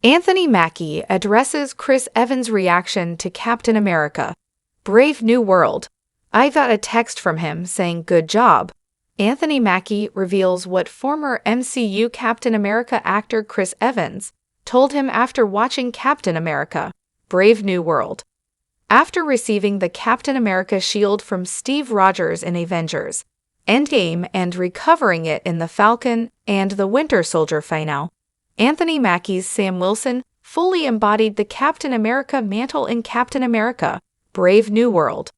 Anthony Mackie addresses Chris Evans' reaction to Captain America. Brave New World. I got a text from him saying good job. Anthony Mackie reveals what former MCU Captain America actor Chris Evans told him after watching Captain America: Brave New World. After receiving the Captain America shield from Steve Rogers in Avengers Endgame and recovering it in the Falcon and the Winter Soldier final, Anthony Mackie's Sam Wilson fully embodied the Captain America mantle in Captain America: Brave New World.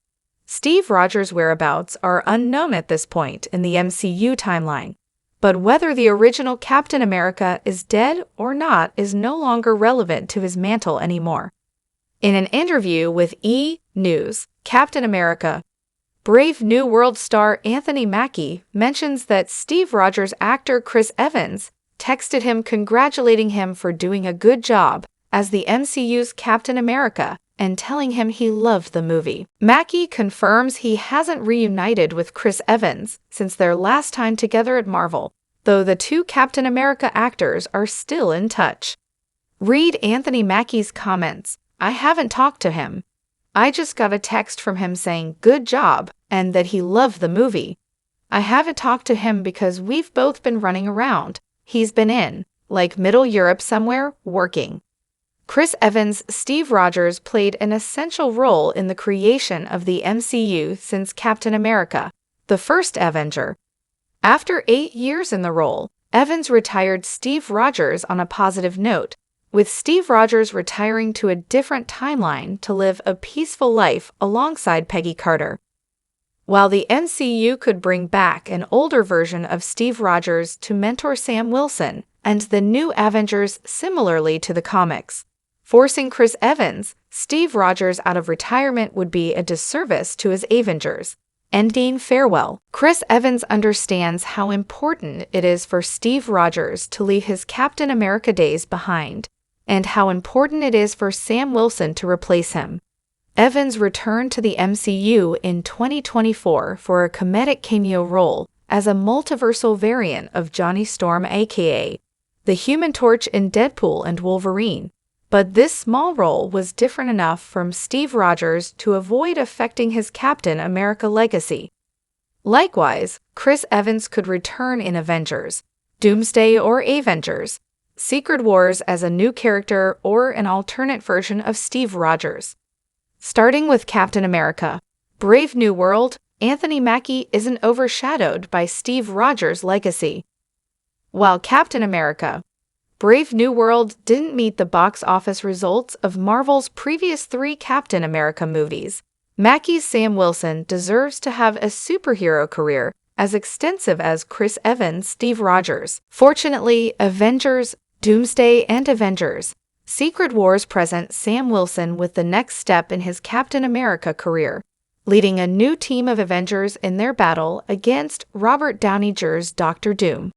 Steve Rogers' whereabouts are unknown at this point in the MCU timeline, but whether the original Captain America is dead or not is no longer relevant to his mantle anymore. In an interview with E! News, Captain America: Brave New World star Anthony Mackie mentions that Steve Rogers' actor Chris Evans texted him congratulating him for doing a good job as the MCU's Captain America and telling him he loved the movie. Mackie confirms he hasn't reunited with Chris Evans since their last time together at Marvel, though the two Captain America actors are still in touch. Read Anthony Mackie's comments. I haven't talked to him. I just got a text from him saying good job and that he loved the movie. I haven't talked to him because we've both been running around. He's been in, like, Middle Europe somewhere, working. Chris Evans' Steve Rogers played an essential role in the creation of the MCU since Captain America, the first Avenger. After 8 years in the role, Evans retired Steve Rogers on a positive note, with Steve Rogers retiring to a different timeline to live a peaceful life alongside Peggy Carter. While the MCU could bring back an older version of Steve Rogers to mentor Sam Wilson and the new Avengers similarly to the comics, forcing Chris Evans, Steve Rogers out of retirement would be a disservice to his Avengers Endgame farewell. Chris Evans understands how important it is for Steve Rogers to leave his Captain America days behind, and how important it is for Sam Wilson to replace him. Evans returned to the MCU in 2024 for a comedic cameo role as a multiversal variant of Johnny Storm, aka the Human Torch in Deadpool and Wolverine, but this small role was different enough from Steve Rogers to avoid affecting his Captain America legacy. Likewise, Chris Evans could return in Avengers, Doomsday or Avengers, Secret Wars as a new character or an alternate version of Steve Rogers. Starting with Captain America: Brave New World, Anthony Mackie isn't overshadowed by Steve Rogers' legacy. While Captain America: Brave New World didn't meet the box office results of Marvel's previous 3 Captain America movies, Mackie's Sam Wilson deserves to have a superhero career as extensive as Chris Evans' Steve Rogers. Fortunately, Avengers, Doomsday, and Avengers Secret Wars present Sam Wilson with the next step in his Captain America career, leading a new team of Avengers in their battle against Robert Downey Jr.'s Dr. Doom.